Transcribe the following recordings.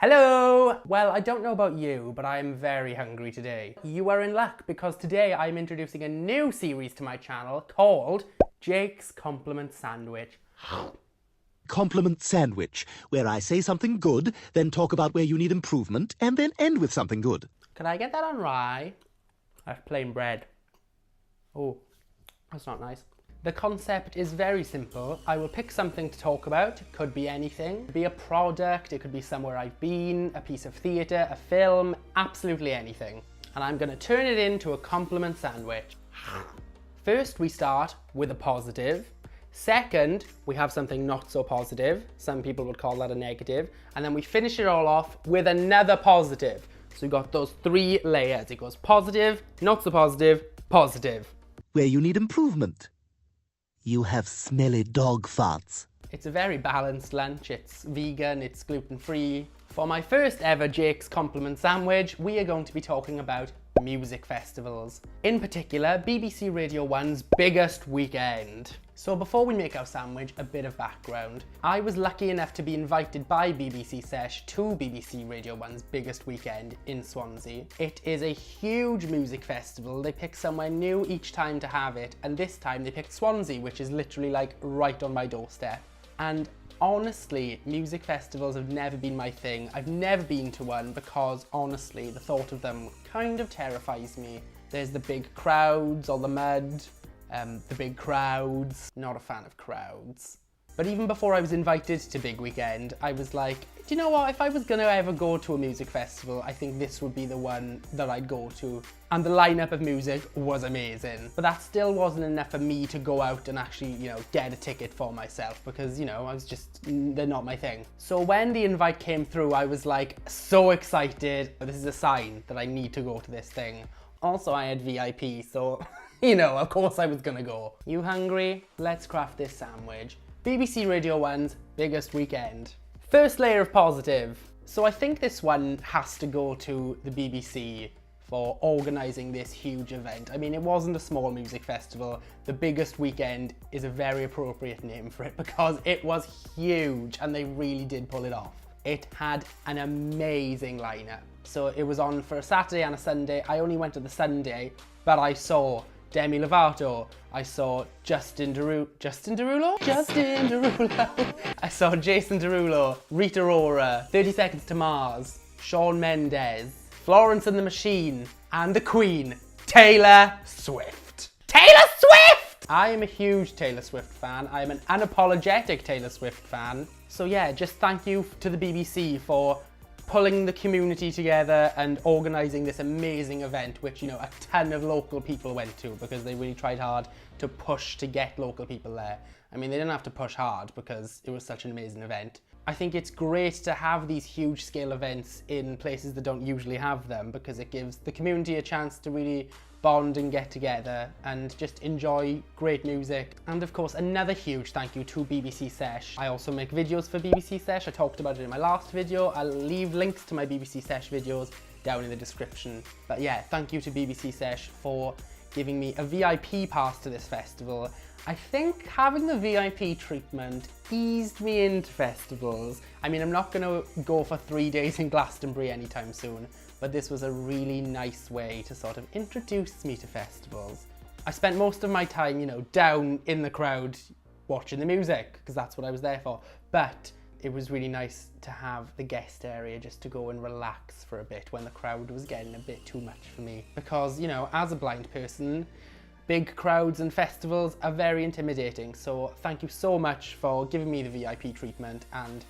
Hello! Well, I don't know about you, but I am very hungry today. You are in luck because today I'm introducing a new series to my channel called Jake's Compliment Sandwich. Compliment sandwich, where I say something good, then talk about where you need improvement, and then end with something good. Could I get that on rye? That's plain bread. Oh, that's not nice. The concept is very simple. I will pick something to talk about. It could be anything. It could be a product, it could be somewhere I've been, a piece of theatre, a film, absolutely anything. And I'm gonna turn it into a compliment sandwich. First, we start with a positive. Second, we have something not so positive. Some people would call that a negative. And then we finish it all off with another positive. So we've got those three layers. It goes positive, not so positive, positive. Where you need improvement. You have smelly dog farts. It's a very balanced lunch. It's vegan, it's gluten-free. For my first ever Jake's Compliment Sandwich, we are going to be talking about music festivals. In particular, BBC Radio 1's biggest weekend. So before we make our sandwich, a bit of background. I was lucky enough to be invited by BBC Sesh to BBC Radio 1's biggest weekend in Swansea. It is a huge music festival. They pick somewhere new each time to have it, and this time they picked Swansea, which is literally like right on my doorstep. And honestly, music festivals have never been my thing. I've never been to one because honestly, the thought of them kind of terrifies me. There's the big crowds, all the mud, the big crowds. Not a fan of crowds. But even before I was invited to Big Weekend, I was like, do you know what? If I was gonna ever go to a music festival, I think this would be the one that I'd go to. And the lineup of music was amazing. But that still wasn't enough for me to go out and actually, get a ticket for myself because, I was just, they're not my thing. So when the invite came through, I was like so excited. This is a sign that I need to go to this thing. Also, I had VIP, so, of course I was gonna go. You hungry? Let's craft this sandwich. BBC Radio 1's biggest weekend. First layer of positive. So I think this one has to go to the BBC for organising this huge event. I mean, it wasn't a small music festival. The biggest weekend is a very appropriate name for it because it was huge and they really did pull it off. It had an amazing lineup. So it was on for a Saturday and a Sunday. I only went to the Sunday, but I saw Demi Lovato, I saw Justin Derulo. I saw Jason Derulo, Rita Ora, 30 Seconds to Mars, Shawn Mendes, Florence and the Machine, and the Queen, Taylor Swift. Taylor Swift! I am a huge Taylor Swift fan. I am an unapologetic Taylor Swift fan. So yeah, just thank you to the BBC for pulling the community together and organising this amazing event, which, a ton of local people went to because they really tried hard to push to get local people there. I mean, they didn't have to push hard because it was such an amazing event. I think it's great to have these huge scale events in places that don't usually have them because it gives the community a chance to really bond and get together and just enjoy great music. And of course, another huge thank you to BBC Sesh. I also make videos for BBC Sesh. I talked about it in my last video. I'll leave links to my BBC Sesh videos down in the description. But yeah, thank you to BBC Sesh for giving me a VIP pass to this festival. I think having the VIP treatment eased me into festivals. I mean, I'm not gonna go for 3 days in Glastonbury anytime soon, but this was a really nice way to sort of introduce me to festivals. I spent most of my time, down in the crowd watching the music, because that's what I was there for. But it was really nice to have the guest area just to go and relax for a bit when the crowd was getting a bit too much for me. Because, as a blind person, big crowds and festivals are very intimidating. So thank you so much for giving me the VIP treatment and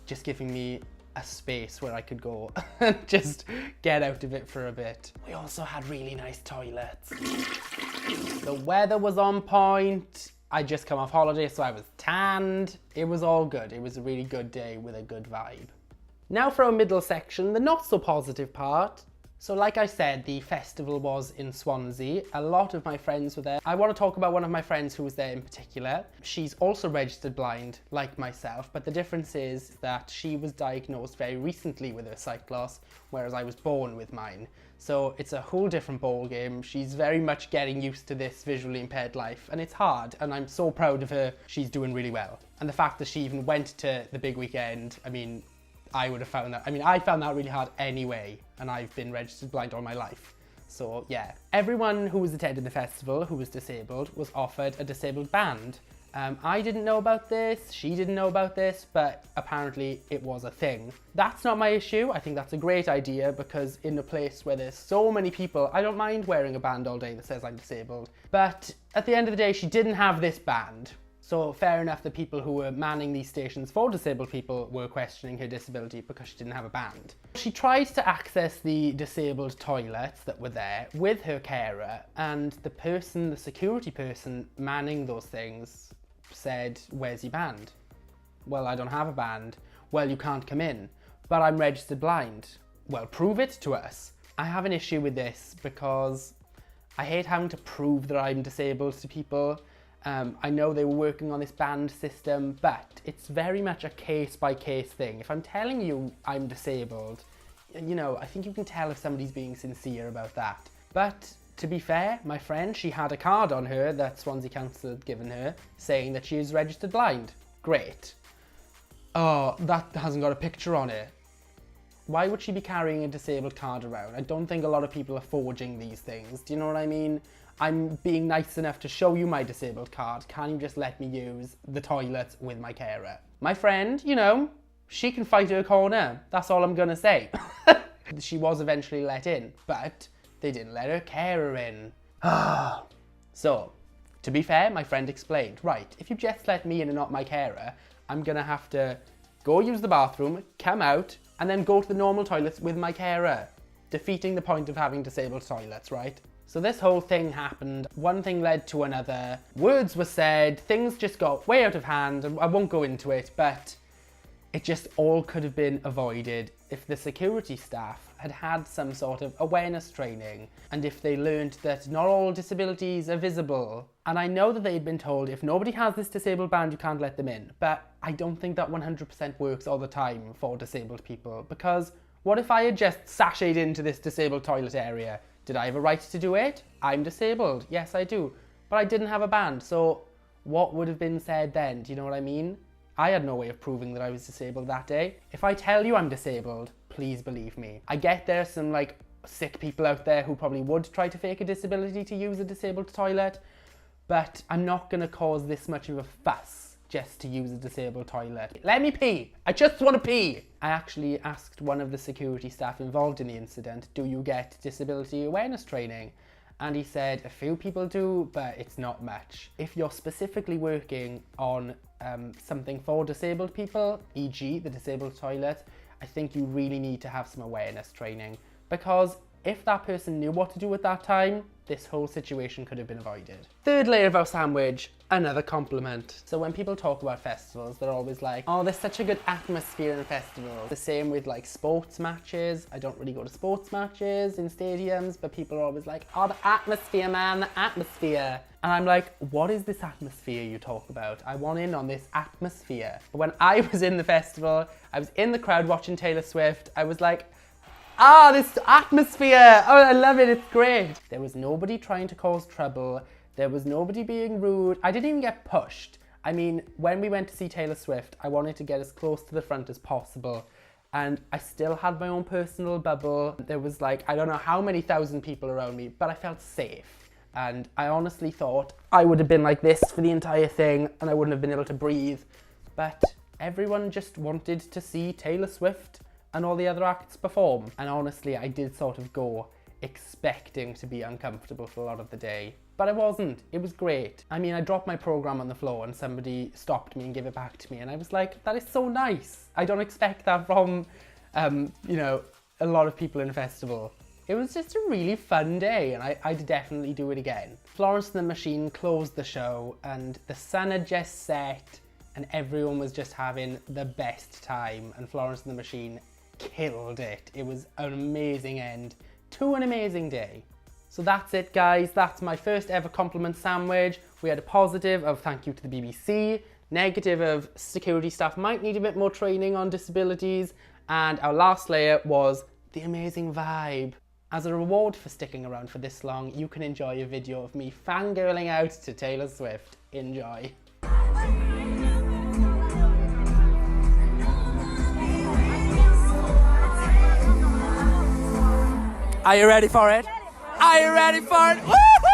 just giving me a space where I could go and just get out of it for a bit. We also had really nice toilets. The weather was on point. I just come off holiday, so I was tanned. It was all good. It was a really good day with a good vibe. Now for our middle section, the not so positive part. So like I said, the festival was in Swansea. A lot of my friends were there. I want to talk about one of my friends who was there in particular. She's also registered blind, like myself, but the difference is that she was diagnosed very recently with her sight loss, whereas I was born with mine. So it's a whole different ballgame. She's very much getting used to this visually impaired life, and it's hard, and I'm so proud of her. She's doing really well. And the fact that she even went to the big weekend, I mean, I would have found that. I mean, I found that really hard anyway, and I've been registered blind all my life. So yeah, everyone who was attending the festival who was disabled was offered a disabled band. I didn't know about this, she didn't know about this, but apparently it was a thing. That's not my issue. I think that's a great idea because in a place where there's so many people, I don't mind wearing a band all day that says I'm disabled. But at the end of the day, she didn't have this band. So fair enough, the people who were manning these stations for disabled people were questioning her disability because she didn't have a band. She tried to access the disabled toilets that were there with her carer, and the security person manning those things said, "Where's your band?" "Well, I don't have a band." "Well, you can't come in." "But I'm registered blind." "Well, prove it to us." I have an issue with this because I hate having to prove that I'm disabled to people. I know they were working on this band system, but it's very much a case-by-case thing. If I'm telling you I'm disabled, you know, I think you can tell if somebody's being sincere about that. But to be fair, my friend, she had a card on her that Swansea Council had given her saying that she is registered blind. Great. Oh, that hasn't got a picture on it. Why would she be carrying a disabled card around? I don't think a lot of people are forging these things. Do you know what I mean? I'm being nice enough to show you my disabled card. Can you just let me use the toilet with my carer? My friend, you know, she can fight her corner. That's all I'm gonna say. She was eventually let in, but they didn't let her carer in. So, to be fair, my friend explained, right, if you just let me in and not my carer, I'm gonna have to go use the bathroom, come out, and then go to the normal toilets with my carer, defeating the point of having disabled toilets, right? So this whole thing happened, one thing led to another, words were said, things just got way out of hand, and I won't go into it, but it just all could have been avoided if the security staff had had some sort of awareness training, and if they learned that not all disabilities are visible. And I know that they'd been told if nobody has this disabled band, you can't let them in, but I don't think that 100% works all the time for disabled people, because what if I had just sashayed into this disabled toilet area? Did I have a right to do it? I'm disabled. Yes, I do. But I didn't have a band, so what would have been said then? Do you know what I mean? I had no way of proving that I was disabled that day. If I tell you I'm disabled, please believe me. I get there's some like sick people out there who probably would try to fake a disability to use a disabled toilet, but I'm not gonna cause this much of a fuss just to use a disabled toilet. Let me pee. I just want to pee. I actually asked one of the security staff involved in the incident, do you get disability awareness training? And he said a few people do, but it's not much. If you're specifically working on something for disabled people, e.g. the disabled toilet, I think you really need to have some awareness training, because if that person knew what to do at that time, this whole situation could have been avoided. Third layer of our sandwich, another compliment. So when people talk about festivals, they're always like, oh, there's such a good atmosphere in festivals. The same with like sports matches. I don't really go to sports matches in stadiums, but people are always like, oh, the atmosphere, man, the atmosphere. And I'm like, what is this atmosphere you talk about? I want in on this atmosphere. But when I was in the festival, I was in the crowd watching Taylor Swift, I was like, this atmosphere, oh, I love it, it's great. There was nobody trying to cause trouble. There was nobody being rude. I didn't even get pushed. I mean, when we went to see Taylor Swift, I wanted to get as close to the front as possible. And I still had my own personal bubble. There was like, I don't know how many thousand people around me, but I felt safe. And I honestly thought I would have been like this for the entire thing and I wouldn't have been able to breathe. But everyone just wanted to see Taylor Swift and all the other acts perform. And honestly, I did sort of go expecting to be uncomfortable for a lot of the day, but I wasn't. It was great. I mean, I dropped my program on the floor and somebody stopped me and gave it back to me, and I was like, that is so nice. I don't expect that from, you know, a lot of people in a festival. It was just a really fun day, and I'd definitely do it again. Florence and the Machine closed the show, and the sun had just set, and everyone was just having the best time, and Florence and the Machine killed it. It was an amazing end to an amazing day. So that's it, guys. That's my first ever compliment sandwich. We had a positive of thank you to the BBC, negative of security staff might need a bit more training on disabilities, and our last layer was the amazing vibe. As a reward for sticking around for this long, you can enjoy a video of me fangirling out to Taylor Swift. Enjoy. Are you ready for it? Are you ready for it? Woo-hoo!